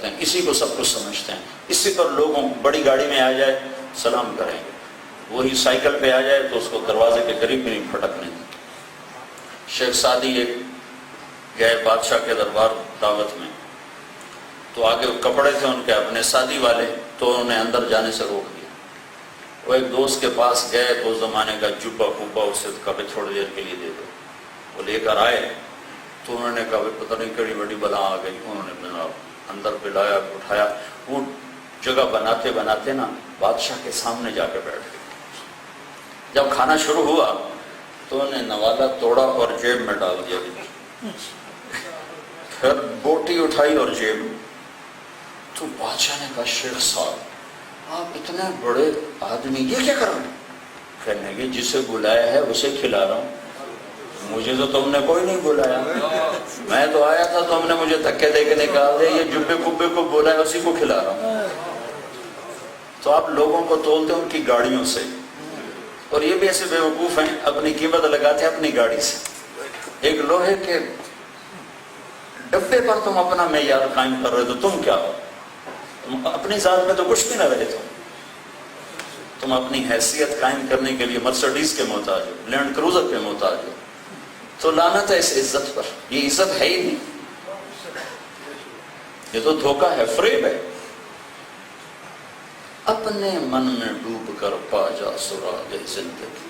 کرتے ہیں، اسی کو سب کچھ سمجھتے ہیں، اسی پر لوگوں بڑی گاڑی میں آ جائے سلام کریں گے، وہی سائیکل پہ آ جائے تو اس کو دروازے کے قریب بھی نہیں پھٹکنے دیں۔ شیخ سعدی ایک گئے بادشاہ کے دربار دعوت میں، تو آگے کپڑے تھے ان کے اپنے سعدی والے، تو انہوں نے اندر جانے سے روک دیا۔ وہ ایک دوست کے پاس گئے تو اس زمانے کا جبہ پوبا، اسے کہا کہ تھوڑی دیر کے لیے دے دو۔ وہ لے کر آئے تو انہوں نے کہا پتہ نہیں کڑی بڑی بلا آ گئی، انہوں نے اندر پہ لایا اٹھایا، وہ جگہ بناتے بناتے نا بادشاہ کے سامنے جا کے بیٹھ گئے۔ جب کھانا شروع ہوا تو انہوں نے نوالا توڑا اور جیب میں ڈال دیا، پھر بوٹی اٹھائی اور جیب میں۔ تو بادشاہ نے کہا شیخ صاحب آپ اتنے بڑے آدمی یہ کیا کر رہے ہیں؟ کہنے لگے جسے بلایا ہے اسے کھلا رہا ہوں، مجھے تو تم نے کوئی نہیں بلایا، میں تو آیا تھا تم نے مجھے دھکے دے کے نکال دے، یہ جبے کبے کو بلایا اسی کو کھلا رہا ہوں۔ تو آپ لوگوں کو تولتے ان کی گاڑیوں سے، اور یہ بھی ایسے بیوقوف ہیں اپنی قیمت لگاتے ہیں اپنی گاڑی سے۔ ایک لوہے کے ڈبے پر تم اپنا معیار قائم کر رہے تو تم کیا ہو؟ تم اپنی ذات میں تو کچھ بھی نہ رہے، تم اپنی حیثیت قائم کرنے کے لیے مرسڈیز کے محتاج ہو، لینڈ کروزر کے محتاج ہو، تو لعنت ہے اس عزت پر۔ یہ عزت ہے ہی نہیں، یہ تو دھوکہ ہے، فریب ہے۔ اپنے من میں ڈوب کر پا جا سراغ زندگی،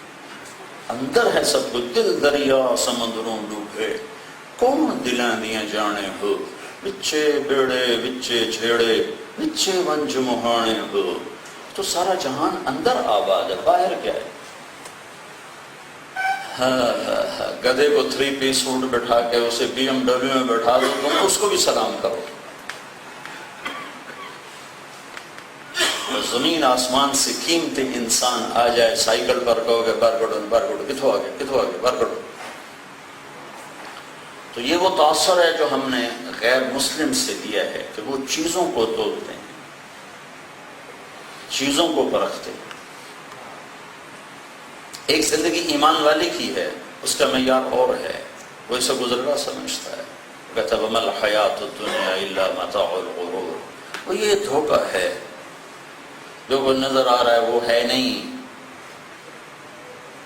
اندر ہے سب کچھ، دل دریا سمندروں ڈوبے، کون دلاں دیاں جانے ہو، وچے بیڑے وچے جھیڑے وچے ونج مہانے ہو۔ تو سارا جہان اندر آباد ہے، باہر کیا ہے؟ گدھے کو 3 پیس سوٹ بٹھا کے اسے BMW میں بٹھا دو، تم اس کو بھی سلام کرو۔ زمین آسمان سے قیمتی انسان آ جائے سائیکل پر، کہو گے برگڑو برگڑو، کتوں آگے کتوں آگے برگڑو۔ تو یہ وہ تاثر ہے جو ہم نے غیر مسلم سے دیا ہے کہ وہ چیزوں کو تولتے ہیں، چیزوں کو پرکھتے ہیں۔ ایک زندگی ایمان والی کی ہے، اس کا معیار اور ہے، وہ اسے گزرگاہ سمجھتا ہے، کہتا ہے وَمَا الْحَيَاةُ الدُّنْيَا إِلَّا مَتَاعُ الْغُرُورِ۔ وہ یہ دھوکہ ہے جو وہ نظر آ رہا ہے وہ ہے نہیں،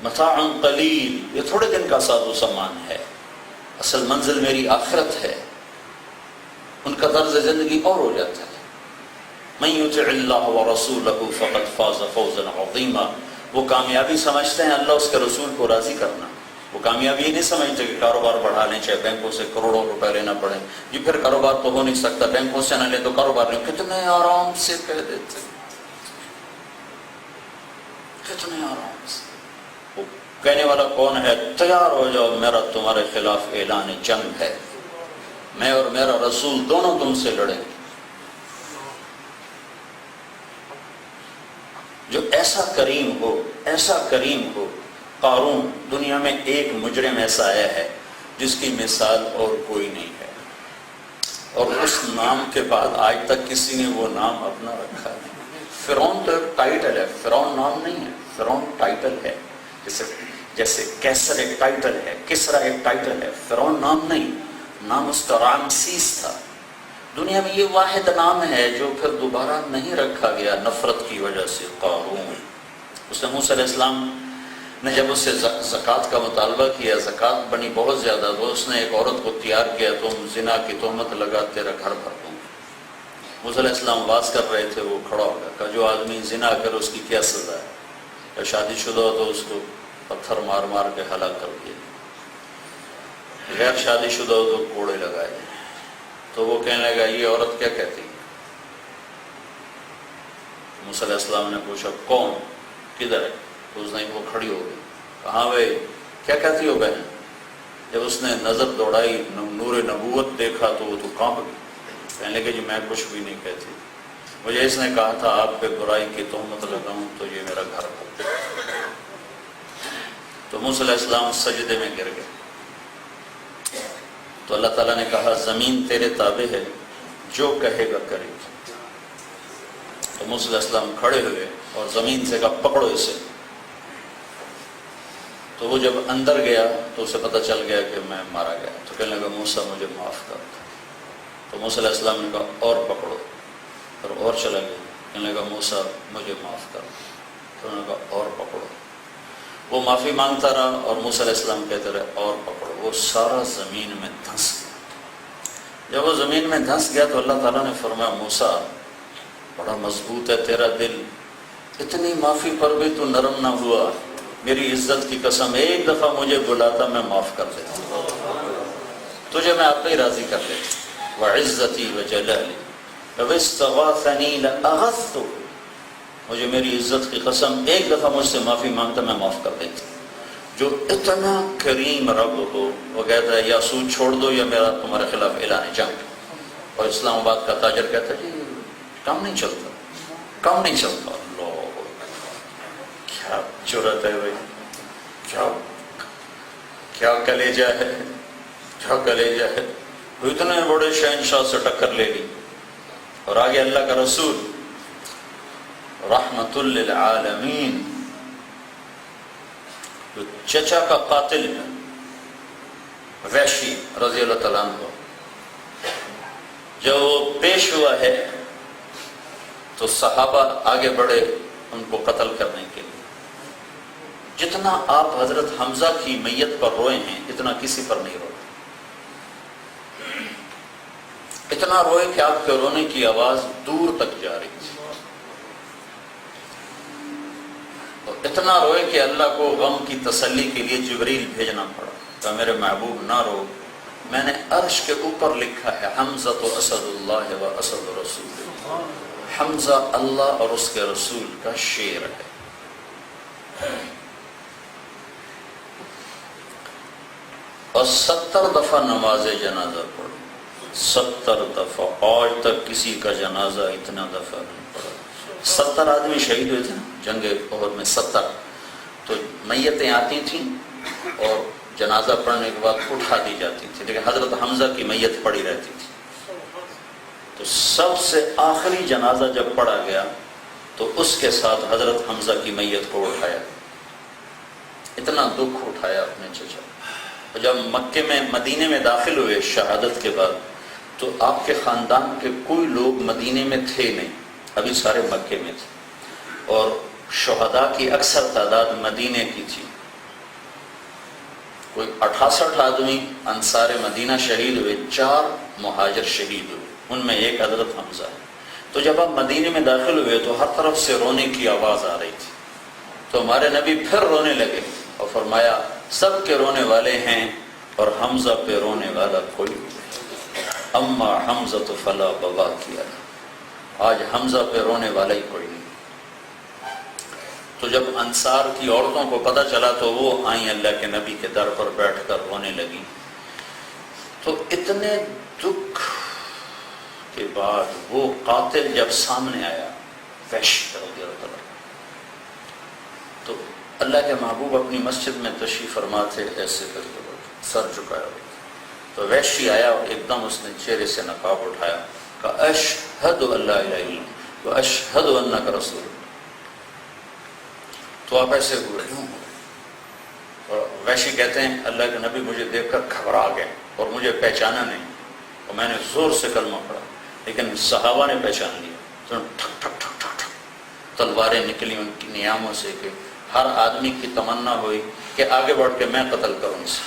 متاع قلیل، یہ تھوڑے دن کا ساز و سامان ہے، اصل منزل میری آخرت ہے۔ ان کا طرز زندگی اور ہو جاتا ہے۔ مَن يُطِعِ اللَّهَ وَرَسُولَهُ فَقَدْ فَازَ فَوْزًا عَظِيمًا۔ وہ کامیابی سمجھتے ہیں اللہ اس کے رسول کو راضی کرنا، وہ کامیابی نہیں سمجھتے کہ کاروبار بڑھا لیں چاہے بینکوں سے کروڑوں روپے لینا پڑے، جی پھر کاروبار تو ہو نہیں سکتا، بینکوں سے نہ لیں تو کاروبار نہیں۔ کتنے آرام سے کہہ دیتے، کتنے آرام سے۔ وہ کہنے والا کون ہے؟ تیار ہو جاؤ، میرا تمہارے خلاف اعلان جنگ ہے، میں اور میرا رسول دونوں تم سے لڑیں۔ جو ایسا کریم ہو، ایسا کریم ہو۔ قارون، دنیا میں ایک مجرم ایسا آیا ہے جس کی مثال اور کوئی نہیں ہے، اور اس نام کے بعد آج تک کسی نے وہ نام اپنا رکھا نہیں۔ فرعون تو ایک ٹائٹل ہے، فرعون نام نہیں ہے، فرعون ٹائٹل ہے، جیسے کیسر ایک ٹائٹل ہے، کسرا ایک ٹائٹل ہے، فرعون نام نہیں، نام اس کا رامسیس تھا۔ دنیا میں یہ واحد نام ہے جو پھر دوبارہ نہیں رکھا گیا نفرت کی وجہ سے، قارون۔ اس نے موسیٰ علیہ السلام نے جب اس سے زکوٰۃ کا مطالبہ کیا، زکوٰۃ بنی بہت زیادہ، تو اس نے ایک عورت کو تیار کیا، تم زنا کی تہمت لگا تیرا گھر بھر دوں۔ موسیٰ علیہ السلام باز کر رہے تھے، وہ کھڑا ہو گیا، کہا جو آدمی زنا کرے اس کی کیا سزا ہے؟ یا شادی شدہ ہو تو اس کو پتھر مار مار کے ہلاک کر دیا، غیر شادی شدہ ہو تو کوڑے لگائے۔ تو وہ کہنے لگا یہ عورت کیا کہتی ہے؟ موسیٰ علیہ السلام نے پوچھا کون، کدھر ہے؟ تو اس نے وہ کھڑی ہو گئی، کہاں بھائی کیا کہتی ہو بہن؟ جب اس نے نظر دوڑائی، نور نبوت دیکھا تو وہ تو کانپ گئی، کہنے لگے جی میں کچھ بھی نہیں کہتی، مجھے اس نے کہا تھا آپ پہ برائی کی تہمت لگاؤں تو یہ میرا گھر ہو۔ تو موسیٰ علیہ السلام سجدے میں گر گئے۔ تو اللہ تعالیٰ نے کہا زمین تیرے تابع ہے، جو کہے گا کرے گا۔ تو موسیٰ علیہ السلام کھڑے ہوئے اور زمین سے کہا پکڑو اسے۔ تو وہ جب اندر گیا تو اسے پتہ چل گیا کہ میں مارا گیا، تو کہنے لگا موسیٰ مجھے معاف کر۔ تو موسیٰ علیہ السلام نے کہا اور پکڑو۔ اور چلا گیا. کہنے لگا موسیٰ مجھے معاف کر. تو انہوں نے کہا اور پکڑو. وہ معافی مانگتا رہا اور موسیٰ علیہ السلام کہتے رہے اور پکڑو. وہ سارا زمین میں دھنس گیا. جب وہ زمین میں دھنس گیا تو اللہ تعالیٰ نے فرمایا موسیٰ بڑا مضبوط ہے تیرا دل، اتنی معافی پر بھی تو نرم نہ ہوا. میری عزت کی قسم ایک دفعہ مجھے بلاتا میں معاف کر دیتا، تجھے میں آپ پہ ہی راضی کر دیتا. وعزتی وجلالی لو استغاثنی لاغثته، مجھے میری عزت کی قسم ایک دفعہ مجھ سے معافی مانگتا میں معاف کر دیتا. جو اتنا کریم رب ہو وہ کہتا ہے یا سود چھوڑ دو یا میرا تمہارے خلاف اعلان جنگ. اور اسلام آباد کا تاجر کہتا ہے جی کام نہیں چلتا، کام نہیں چلتا. اللہ کیا جرأت ہے بھائی، کیا کلیجہ ہے، کیا کلیجہ ہے. اتنے بڑے شہنشاہ سے ٹکر لے لی. اور آگے اللہ کا رسول رحمت للعالمین جو چچا کا قاتل ہے وحشی رضی اللہ تعالیٰ عنہ، جب وہ پیش ہوا ہے تو صحابہ آگے بڑھے ان کو قتل کرنے کے لیے. جتنا آپ حضرت حمزہ کی میت پر روئے ہیں اتنا کسی پر نہیں روئے. اتنا روئے کہ آپ کے رونے کی آواز دور تک جا رہی تھی. اور اتنا روئے کہ اللہ کو غم کی تسلی کے لیے جبریل بھیجنا پڑا کہ میرے محبوب نہ رو. میں نے عرش کے اوپر لکھا ہے حمزہ تو اسد اللہ و اسد رسول، حمزہ اللہ اور اس کے رسول کا شیر ہے. اور 70 دفعہ نماز جنازہ پڑھی، 70 دفعہ. آج تک کسی کا جنازہ اتنا دفعہ نہیں پڑا. 70 آدمی شہید ہوئے تھے جنگ احد میں. 70 تو میتیں آتی تھیں اور جنازہ پڑھنے کے بعد اٹھا دی جاتی تھی، لیکن حضرت حمزہ کی میت پڑی رہتی تھی. تو سب سے آخری جنازہ جب پڑھا گیا تو اس کے ساتھ حضرت حمزہ کی میت کو اٹھایا. اتنا دکھ اٹھایا اپنے چچا. اور جب مکے میں مدینے میں داخل ہوئے شہادت کے بعد تو آپ کے خاندان کے کوئی لوگ مدینے میں تھے نہیں، ابھی سارے مکے میں تھے. اور شہداء کی اکثر تعداد مدینے کی تھی. کوئی 68 آدمی انصار مدینہ شہید ہوئے، 4 مہاجر شہید ہوئے، ان میں ایک حضرت حمزہ ہے. تو جب آپ مدینے میں داخل ہوئے تو ہر طرف سے رونے کی آواز آ رہی تھی. تو ہمارے نبی پھر رونے لگے اور فرمایا سب کے رونے والے ہیں اور حمزہ پہ رونے والا کوئی نہیں. اما حمزہ فلا بوا کیا، آج حمزہ پہ رونے والا ہی کوئی نہیں. تو جب انصار کی عورتوں کو پتہ چلا تو وہ آئیں اللہ کے نبی کے در پر بیٹھ کر رونے لگی. تو اتنے دکھ کے بعد وہ قاتل جب سامنے آیا وحشی رضی اللہ عنہ، تو اللہ کے محبوب اپنی مسجد میں تشریف فرما تھے، ایسے کر کے سر جھکایا ہوا. تو وحشی آیا اور ایک دم اس نے چہرے سے نقاب اٹھایا، کہا اشہد ان لا الہ الا اللہ و اشہد انک رسول اللہ. تو آپ ایسے ہوئے کیوں؟ اور وحشی کہتے ہیں اللہ کے نبی مجھے دیکھ کر گھبرا گئے اور مجھے پہچانا نہیں، اور میں نے زور سے کلمہ پڑھا لیکن صحابہ نے پہچان لیا. تو ٹھک ٹھک ٹھک ٹھک ٹھک تلواریں نکلی ان کی نیاموں سے کہ ہر آدمی کی تمنا ہوئی کہ آگے بڑھ کے میں قتل کروں اسے.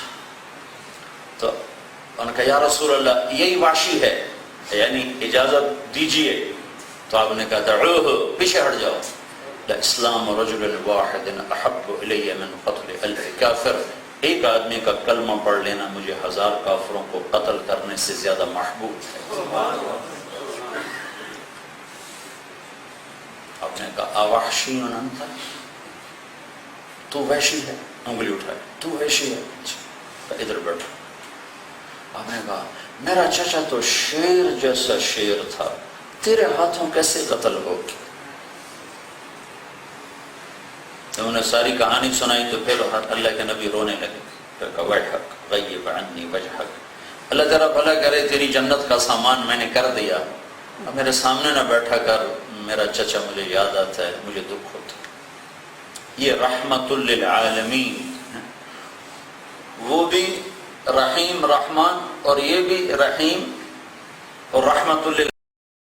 تو انہوں نے کہا یا رسول اللہ یہی وحشی ہے، یعنی اجازت دیجیے. تو آپ نے کہا دعوہ، پیچھے ہٹ جاؤ. اسلام رجل واحد احب الی من قتل الف کافر، ایک آدمی کا کلمہ پڑھ لینا مجھے 1000 کافروں کو قتل کرنے سے زیادہ محبوب ہے. آپ نے کہا اوحشی انت، تو وحشی ہے؟ انگلی اٹھائے، تو وحشی ہے؟ ادھر بیٹھا. آپ نے کہا میرا چچا تو شیر جیسا شیر تھا، تیرے ہاتھوں کیسے قتل ہوگی؟ تو انہوں نے ساری کہانی سنائی. تو پھر اللہ کے نبی رونے لگے. پھر کہا ویحک غیب عنی وجہک، اللہ تیرا بھلا کرے، تیری جنت کا سامان میں نے کر دیا، اب میرے سامنے نہ بیٹھا کر، میرا چچا مجھے یاد آتا ہے، مجھے دکھ ہوتا ہے. یہ رحمت للعالمین، وہ بھی رحیم رحمان اور یہ بھی رحیم اور رحمت للعالمین.